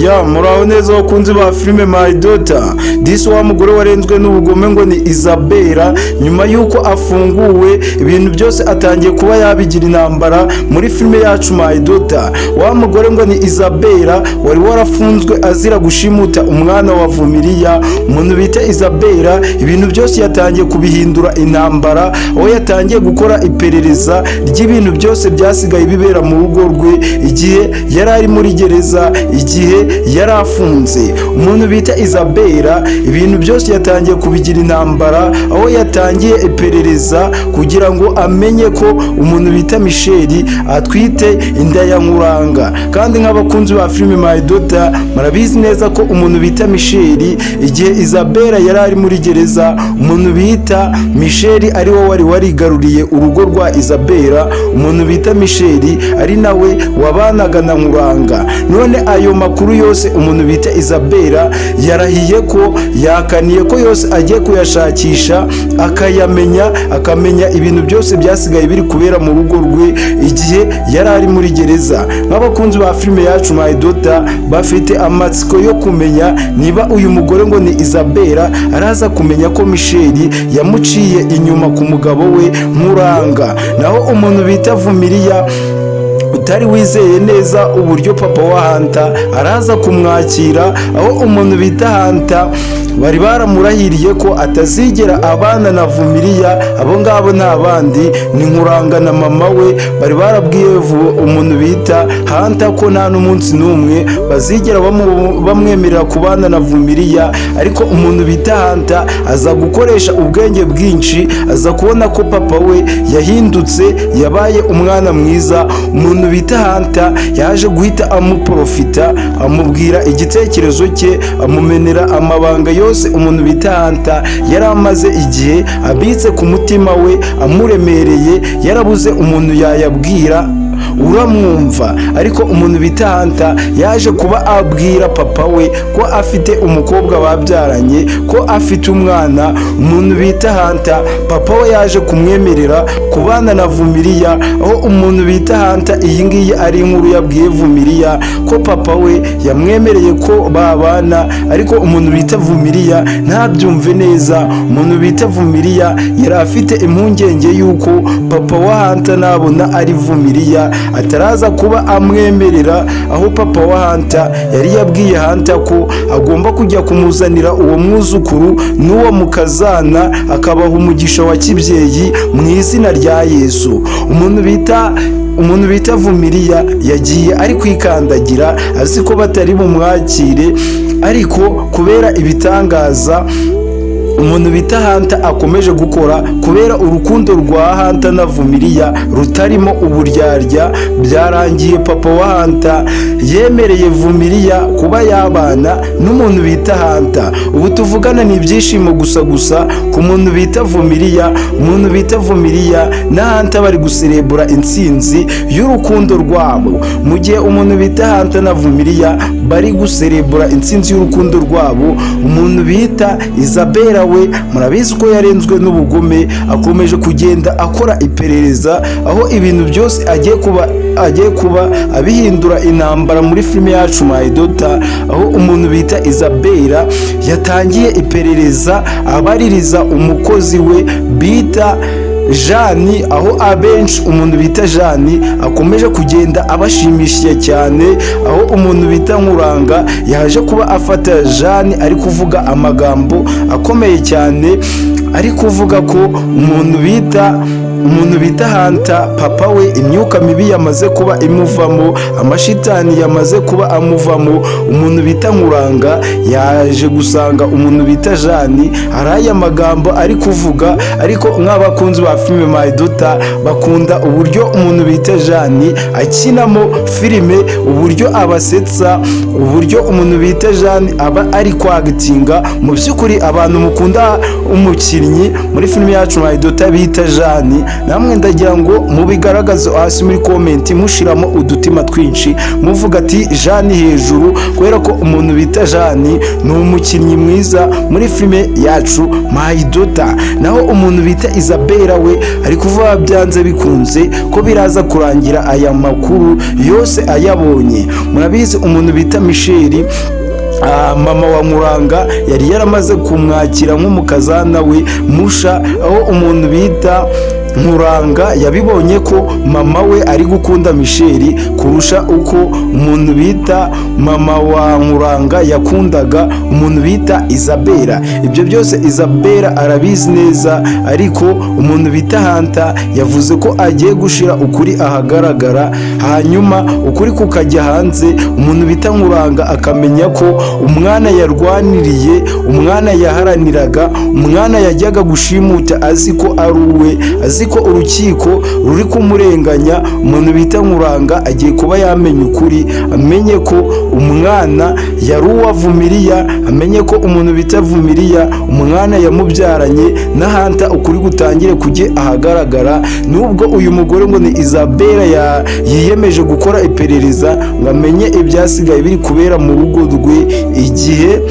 Ya muraho neza bakunzi ba filime My Daughter. Disi wa mugore warenzwe n'ubugome ngo ni Isabella, nyuma yuko afunguwe ibintu byose atangiye kuba yabigira intambara muri filime yacu My Daughter. Wa mugore ngo ni Isabella wari warafunzwe azira gushimuta umwana wa Vumiliya. Umuntu bita Isabella ibintu byose yatangiye kubihindura intambara, aho yatangiye gukora iperereza ry'ibintu byose byasigaye bibera mu rugo rwe igihe yari ari muri gereza, igihe yari afunze. Umuntu bita Isabella ibintu byose yatangiye kubigira intambara, aho yatangiye iperereza kugira ngo amenye ko umuntu bita Michel atwite inda ya Nkuranga. Kandi nk'abakunzi ba filime My Daughter murabizi neza ko umuntu bita Michel igihe Isabella yari ari muri gereza, umuntu bita Michel ari we wari warigaruriye urugo rwa Isabella. Umuntu bita Michel ari nawe wabanaga na Nkuranga. None ayo makuru yose umuntu bita Isabella yarahiye ko yakaniye ko yose agiye kuyashakisha akayamenya, akamenya ibintu byose byasigaye biri kubera mu rugo rwe igihe yari ari muri gereza. Nk'abakunzi ba filime yacu My Daughter bafite amatsiko yo kumenya niba uyu mugore ngo ni Isabella araza kumenya ko Michel yamuciye inyuma ku mugabo we Nkuranga. Naho umuntu bita Vumiliya utari wizeye neza uburyo papa wa Hanta araza kumwakira, aho umuntu bita Hanta bari baramurahiriye ko atazigera abana na Vumiliya. Abo ngabo nta bandi ni Nkuranga na mama we. Bari barabwiye umuntu bita Hanta ko nta n'umunsi n'umwe bazigera bamwemerera kubana na Vumiliya. Ariko umuntu bita Hanta aza gukoresha ubwenge bwinshi, aza kubona ko papa we yahindutse, yabaye umwana mwiza. Umuntu bita Hanta yaje guhita amuprofita, amubwira igitekerezo cye, amumenera amabanga yose umuntu bita Hanta yari amaze igihe abitse ku mutima we amuremereye, yarabuze umuntu yayabwira uramwumva. Ariko umuntu bita Hanta yaje kuba abwira papa we ko afite umukobwa babyaranye, ko afite umwana. Umuntu bita Hanta papa we yaje kumwemerera kubana na Vumiliya, aho umuntu bita Hanta iyi ngiyi ari inkuru yabwiye Vumiliya ko papa we yamwemereye ko babana. Ariko umuntu bita Vumiliya ntabyumve neza. Umuntu bita Vumiliya yari afite impungenge yuko papa wa Hanta nabona ari Vumiliya ataraza kuba amwemerera, aho papa wa Hanta yari yabwiye Hanta ko agomba kujya kumuzanira uwo mwuzukuru n'uwo mukazana akabaha umugisha wa kibyeyi mu izina rya Yesu. Umuntu bita Vumiliya yagiye ari kwikandagira azi ko batari bumwakire, ariko kubera ibitangaza umuntu bita Hanta akomeje gukora, kubera urukundo rwa Hanta na Vumiliya rutarimo uburyarya, byarangiye papa wa Hanta yemereye Vumiliya kuba yabana n'umuntu bita Hanta. Ubu tuvugana ni ibyishimo gusa ku muntu bita Vumiliya. Umuntu bita Vumiliya na Hanta bari guserebura intsinzi y'urukundo rwabo, mu gihe umuntu bita Hanta na Vumiliya bari guserebura intsinzi y'urukundo rwabo. Umuntu bita Isabella we murabizi ko yarenzwe n'ubugome, akomeje kugenda akora iperereza, aho ibintu byose agiye kuba abihindura intambara muri filime yacu My Daughter. Aho umuntu bita Isabella yatangiye iperereza abaririza umukozi we bita Jani, aho abenshi umuntu bita Jani akomeje kugenda abashimishije cyane, aho umuntu bita Nkuranga yaje kuba afata Jani ari kuvuga amagambo akomeye cyane, ari kuvuga ko umuntu bita Hanta papa we imyuka mibi yamaze kuba imuvamo, amashitani yamaze kuba amuvamo. Umuntu bita Nkuranga yaje gusanga umuntu bita Jani hari aya magambo ari kuvuga. Ariko nk'abakunzi ba filime My Daughter bakunda uburyo umuntu bita Jani akinamo filime, uburyo abasetsa, uburyo umuntu bita Jani aba ari kwagitinga. Mu by'ukuri abantu mukunda umukinnyi mukinnyi muri filime yacu My Daughter bita Jane, namwe ndagira ngo mubigaragaze hasi muri comment mushiramo udutima twinshi muvuga ati Jane hejuru, kubera ko umuntu bita Jane ni umukinnyi mwiza muri filime yacu My Daughter. Naho umuntu bita Isabella we ari kuvuga byanze bikunze ko biraza kurangira aya makuru yose ayabonye. Murabizi umuntu bita Michelle, mama wa Nkuranga yari yaramaze kumwakira nk'umukazana we musha, aho umuntu bita Nkuranga yabibonye ko mama we ari gukunda Michelle kurusha uko umuntu bita mama wa Nkuranga yakundaga umuntu bita Isabella. Ibyo byose Isabella arabizi neza, ariko umuntu bita Hunter yavuze ko agiye gushira ukuri ahagaragara, hanyuma ukuri kukajya hanze, umuntu bita Nkuranga akamenya ko umwana yarwaniriye, umwana yaharaniraga, umwana yajyaga gushimuta azi ko ari uwe, azi ko urukiko ruri kumurenganya. Umuntu bita Nkuranga agiye kuba yamenya ukuri, amenye ko umwana yari uwa Vumiriya, amenye ko umuntu bita Vumiriya umwana yamubyaranye na Hunter, ukuri gutangire kujye ahagaragara. Nubwo uyu mugore ngo ni Isabella yiyemeje gukora iperereza ngo amenye ibyasigaye biri kubera mu rugo rwe igihe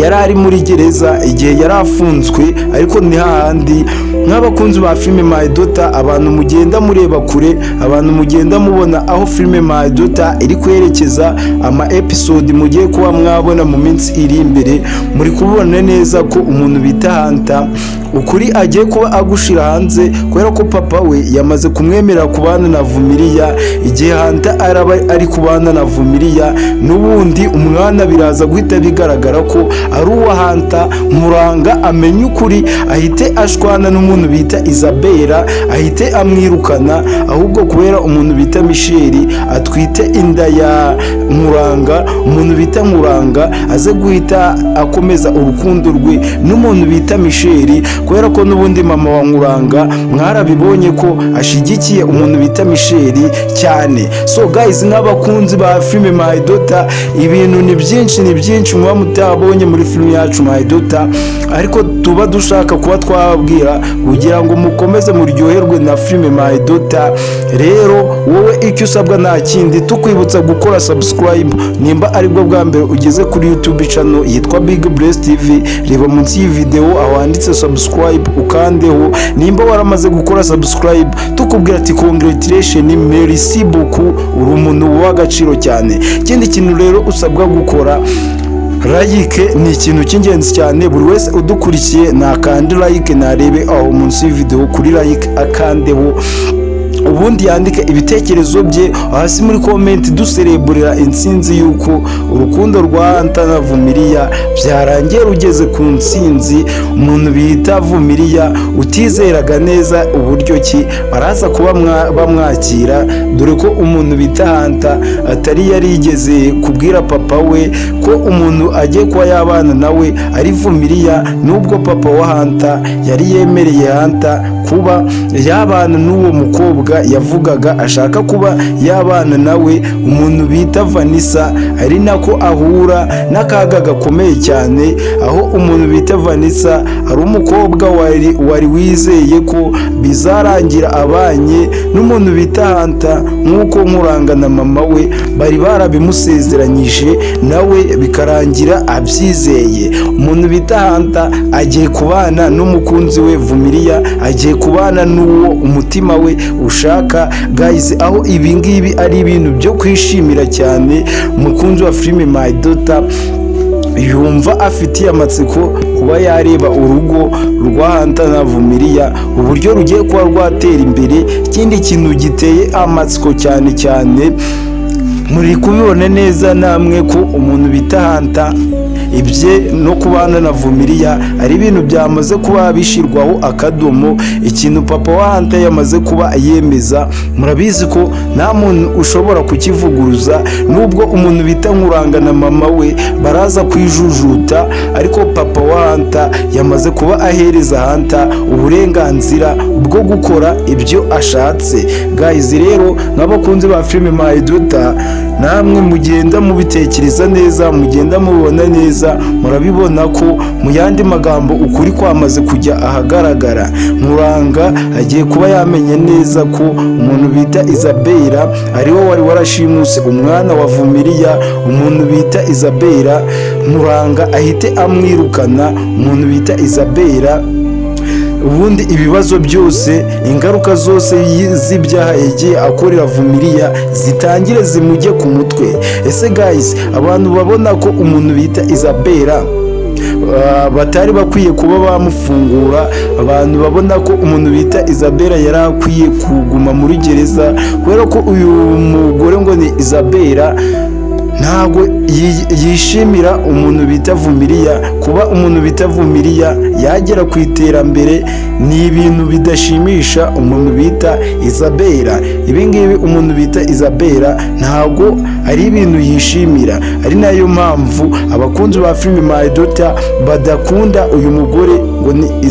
yari ari muri gereza, igihe yari afunzwe, ariko ni hahandi nk'abakunzi ba filime My Daughter, abantu mugenda mureba kure, abantu mugenda mubona aho filime My Daughter iri kwerekeza, ama episode mugiye kuba mwabona mu minsi iri imbere, muri kubona neza ko umuntu bita Hunter ukuri agiye kuba agushira hanze, kubera ko papa we yamaze kumwemerera kubana na Vumiriya. Igihe Hunter araba ari kubana na Vumiriya, n'ubundi umwana biraza guhita bigaragara ko ari uwa Hunter. Nkuranga amenye ukuri, ahite ashwana n'umuntu bita Isabella, ahite amwirukana, ahubwo kubera umuntu bita Michelle atwite inda ya Nkuranga, umuntu bita Nkuranga aze guhita akomeza urukundo rwe n'umuntu bita Michelle, kubera ko n'ubundi mama wa Nkuranga mwarabibonye ko ashigikiye umuntu bita Michelle cyane. So guys, nk'abakunzi ba filime My Daughter, ibintu ni byinshi muba mutabonye muri filime yacu My Daughter, ariko tuba dushaka kuba twababwira kugira ngo mukomeze muryoherwe na filime My Daughter. Rero wowe icyo usabwa nta kindi, tukwibutsa gukora subscribe nimba aribwo bwa mbere ugeze kuri YouTube channel yitwa Big Bless TV. Reba munsi y'iyi video aho handitse subscribe ukandeho, nimba waramaze gukora subscribe tukubwira ati congratulations, merci beaucoup, uri umuntu w'agaciro cyane. Ikindi kintu rero usabwa gukora like, ni ikintu cy'ingenzi cyane. Buri wese udukurikiye nakandi like, narebe aho munsi y'video kuri like akandeho, ubundi yandike ibitekerezo bye hasi muri comment, dusereburira intsinzi yuko urukundo rwa Hunter na Vumiriya byarangiye rugeze ku ntsinzi. Umuntu bita Vumiriya utizeraga neza uburyo ki baraza kuba bamwakira, dore ko umuntu bita Hunter atari yarigeze kubwira papa we ko umuntu agiye kuba yabana nawe ari Vumiriya, nubwo papa wa Hunter yari yemereye Hunter kuba yabana n'uwo mukobwa yavugaga ashaka kuba yabana nawe, umuntu bita Vanessa, ari nako ahura n'akaga gakomeye cyane, aho umuntu bita Vanessa ari umukobwa wari wizeye ko bizarangira abanye n'umuntu bita Hunter, nk'uko Nkuranga na mama we bari barabimusezeranyije, nawe bikarangira abyizeye. Umuntu bita Hunter agiye kubana n'umukunzi we Vumiriya, agiye kubana n'uwo umutima we ushaka. Guys, aho ibi ngibi ari ibintu byo kwishimira cyane. Umukunzi wa filime My Daughter yumva afitiye amatsiko kuba yareba urugo rwa Hunter na Vumiriya uburyo rugiye kuba rwatera imbere. Ikindi kintu giteye amatsiko cyane muri kubibona neza namwe ko umuntu bita Hunter ibye no kubana na Vumiriya ari ibintu byamaze kuba bishirwaho akadomo. Ikintu papa wa Hunter yamaze kuba yemeza, murabizi ko nta muntu ushobora kukivuguruza, nubwo umuntu bita Nkuranga na mama we baraza kwijujuta, ariko papa wa Hunter yamaze kuba ahereza Hunter uburenganzira bwo gukora ibyo ashatse. Guys, rero nk'abakunzi ba filime My Daughter, namwe mugenda mubitekereza neza, mugenda mubona neza neza murabibona ko mu yandi magambo ukuri kwamaze kujya ahagaragara. Nkuranga agiye kuba yamenye neza ko umuntu bita Isabella ariwe wari warashimuse umwana wa Vumiliya, umuntu bita Isabella Nkuranga ahite amwirukana umuntu bita Isabella, ubundi ibibazo byose, ingaruka zose z'ibyaha yagiye akorera Vumiliya zitangire zimujye ku mutwe. Ese guys, abantu babona ko umuntu bita Isabella batari bakwiye kuba bamufungura, abantu babona ko umuntu bita Isabella yari akwiye kuguma muri gereza, kubera ko uyu mugore ngo ni Isabella ntabwo yishimira umuntu bita Vumiliya. Kuba umuntu bita Vumiliya yagera ku iterambere ni ibintu bidashimisha umuntu bita Isabella. Ibingibi umuntu bita Isabella ntabwo ari ibintu yishimira, ari nayo mpamvu abakunzi ba filime My Daughter badakunda uyu mugore ngo ni